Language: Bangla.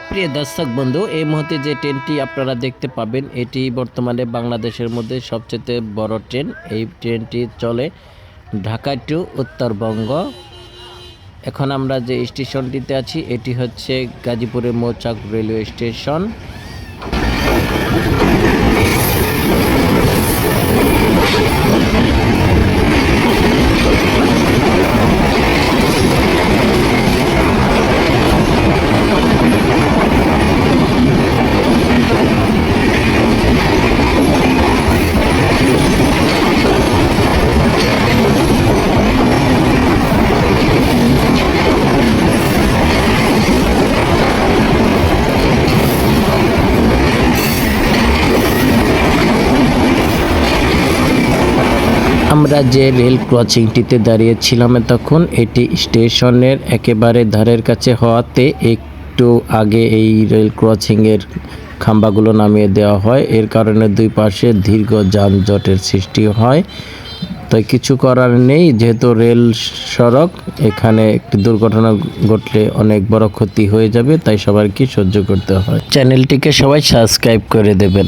প্রিয় দর্শক বন্ধু, এই মুহূর্তে যে ট্রেনটি আপনারা দেখতে পাবেন এটি বর্তমানে বাংলাদেশের মধ্যে সবচেয়ে বড় ট্রেন। এই ট্রেনটি চলে ঢাকা টু উত্তরবঙ্গ। এখন আমরা যে স্টেশনটিতে আছি এটি হচ্ছে গাজীপুরের মৌচাক রেলওয়ে স্টেশন। আমরা যে রেল ক্রসিংটিতে দাঁড়িয়েছিলাম তখন এটি স্টেশনের একেবারে ধারের কাছে হওয়াতে একটু আগে এই রেল ক্রসিংয়ের খাম্বাগুলো নামিয়ে দেওয়া হয়। এর কারণে দুই পাশে দীর্ঘ যানজটের সৃষ্টি হয়। তাই কিছু করার নেই, যেহেতু রেল সড়ক, এখানে একটি দুর্ঘটনা ঘটলে অনেক বড় ক্ষতি হয়ে যাবে, তাই সবাইকে সহ্য করতে হয়। চ্যানেলটিকে সবাই সাবস্ক্রাইব করে দেবেন।